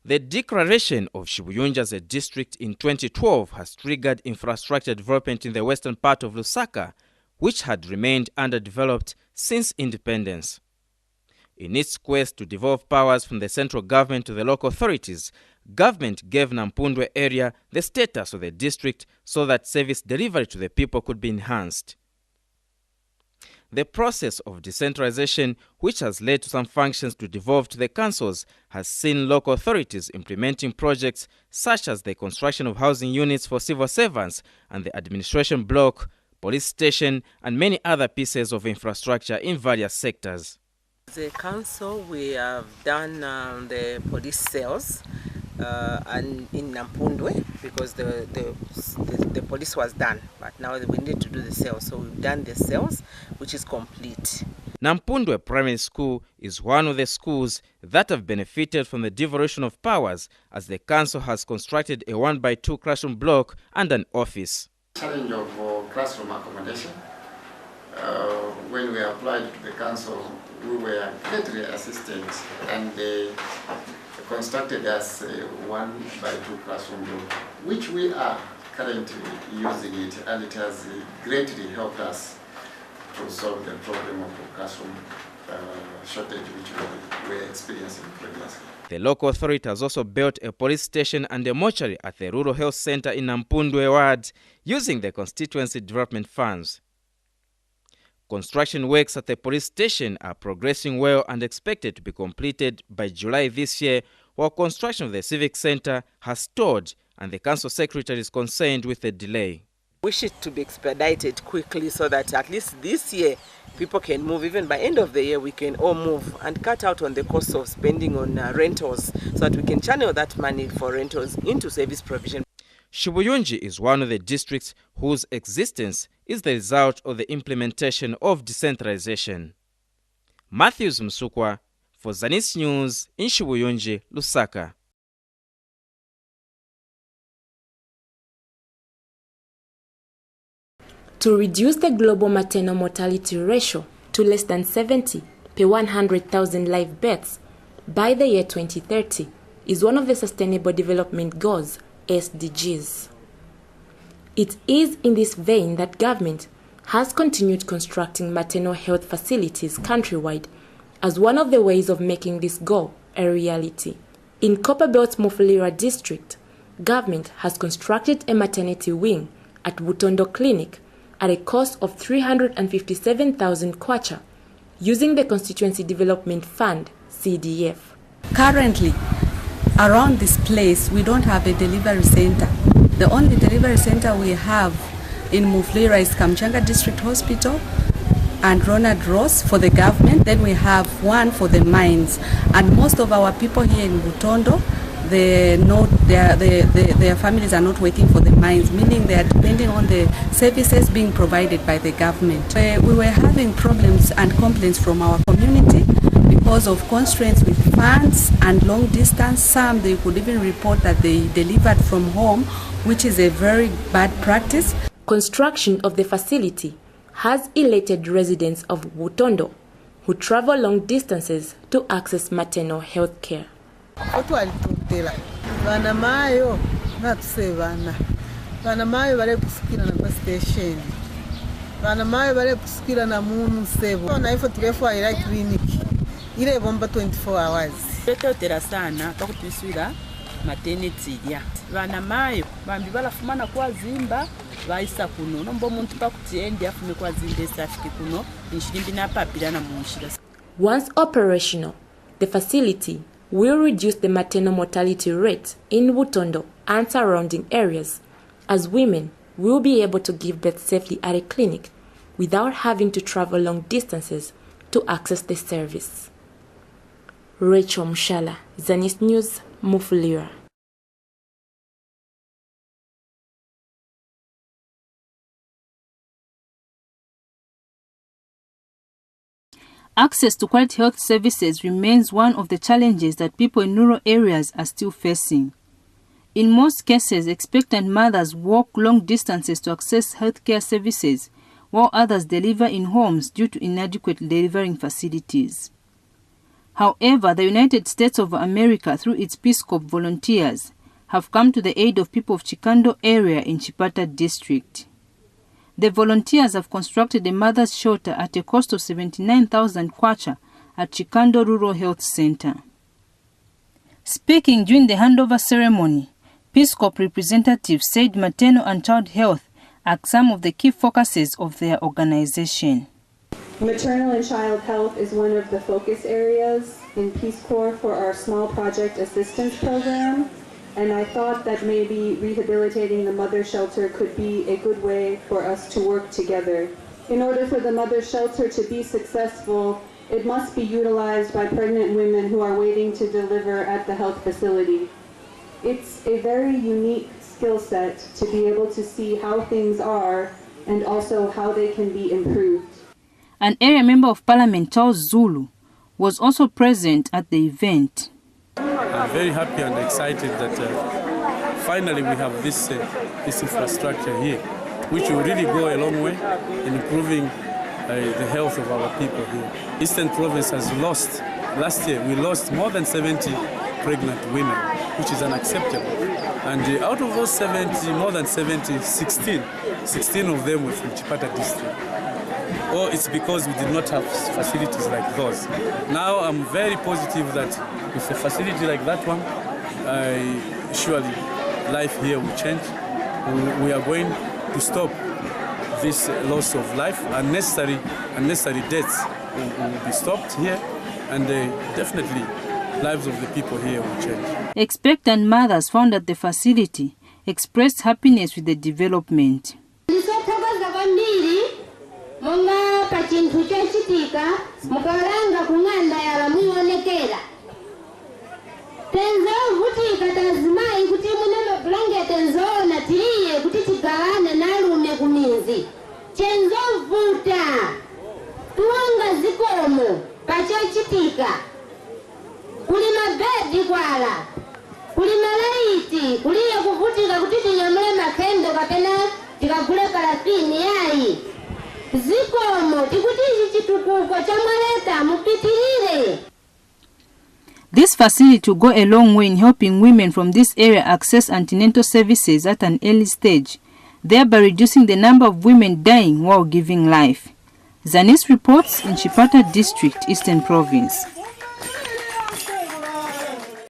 The declaration of Shibuyunji as a district in 2012 has triggered infrastructure development in the western part of Lusaka, which had remained underdeveloped since independence. In its quest to devolve powers from the central government to the local authorities, government gave Nampundwe area the status of the district so that service delivery to the people could be enhanced. The process of decentralization, which has led to some functions to devolve to the councils, has seen local authorities implementing projects such as the construction of housing units for civil servants and the administration block, police station, and many other pieces of infrastructure in various sectors. The council, we have done the police cells and in Nampundwe, because the police was done, but now we need to do the cells, so we've done the cells, which is complete. Nampundwe Primary School is one of the schools that have benefited from the devolution of powers, as the council has constructed a 1x2 classroom block and an office. Challenge of classroom accommodation. When we applied to the council, we were greatly assisted, and they constructed us a 1x2 classroom block, which we are currently using it, and it has greatly helped us to solve the problem of the classroom shortage which we were experiencing previously. The local authority has also built a police station and a mortuary at the Rural Health Center in Nampundwe Ward using the constituency development funds. Construction works at the police station are progressing well and expected to be completed by July this year, while construction of the civic center has stalled and the council secretary is concerned with the delay. Wish it to be expedited quickly so that at least this year people can move. Even by end of the year we can all move and cut out on the cost of spending on rentals, so that we can channel that money for rentals into service provision. Shibuyunji is one of the districts whose existence is the result of the implementation of decentralization. Matthews Msukwa for Zanis News in Shibuyunji, Lusaka. To reduce the global maternal mortality ratio to less than 70 per 100,000 live births by the year 2030 is one of the Sustainable Development Goals, SDGs. It is in this vein that government has continued constructing maternal health facilities countrywide as one of the ways of making this goal a reality. In Copperbelt Mufulira district, government has constructed a maternity wing at Butondo Clinic at a cost of 357,000 kwacha using the Constituency Development Fund, CDF. Currently, around this place, we don't have a delivery center. The only delivery center we have in Mufulira is Kamchanga District Hospital and Ronald Ross for the government. Then we have one for the mines. And most of our people here in Butondo, their families are not working for the mines, meaning they are depending on the services being provided by the government. We were having problems and complaints from our community because of constraints with funds and long distance. Some they could even report that they delivered from home, which is a very bad practice. Construction of the facility has elated residents of Butondo who travel long distances to access maternal health care. Ile bomba 24 hours. Tetera sana takutuswira maternity ya. Bana mayo bambi balafumana kwa zimba baisa kuno nombo muntu pakutiendi afume kwa zimbe safiki kuno inshirimbi na papira na munshira. Once operational, the facility will reduce the maternal mortality rate in Butondo and surrounding areas, as women will be able to give birth safely at a clinic without having to travel long distances to access the service. Rachel Mshala, Zanis News, Mufulira. Access to quality health services remains one of the challenges that people in rural areas are still facing. In most cases, expectant mothers walk long distances to access healthcare services, while others deliver in homes due to inadequate delivering facilities. However, the United States of America, through its Peace Corps volunteers, have come to the aid of people of Chikando area in Chipata district. The volunteers have constructed a mother's shelter at a cost of 79,000 kwacha at Chikando Rural Health Center. Speaking during the handover ceremony, Peace Corps representatives said maternal and child health are some of the key focuses of their organization. Maternal and child health is one of the focus areas in Peace Corps for our small project assistance program, and I thought that maybe rehabilitating the mother shelter could be a good way for us to work together. In order for the mother shelter to be successful, it must be utilized by pregnant women who are waiting to deliver at the health facility. It's a very unique skill set to be able to see how things are and also how they can be improved. An area member of Parliament, Charles Zulu, was also present at the event. I'm very happy and excited that finally we have this infrastructure here, which will really go a long way in improving the health of our people here. Eastern Province has lost, last year we lost more than 70 pregnant women, which is unacceptable. And out of those 70, more than 70, 16 of them were from Chipata district. Or it's because we did not have facilities like those. Now I'm very positive that with a facility like that one, surely life here will change. We are going to stop this loss of life. Unnecessary deaths will be stopped here, and definitely lives of the people here will change. Expectant mothers found at the facility expressed happiness with the development. Monga pachintu chochitika mukalanga kung'anda yala muonekera tenzo vutika tazimai kuti munema blanket nzona tiliye kuti tigawane nalume kumizi chenzo vuta tuwanga zikomo pachochitika kuli mabedi kwala kuli malaiti kuliye kuvutika kuti tinyamule makendo kapena tikagule parafini yayi zikomo tikutishi chitukuko chamwaleta mupitirire. This facility will go a long way in helping women from this area access antenatal services at an early stage, thereby reducing the number of women dying while giving life. Zanis reports in Chipata District, Eastern Province.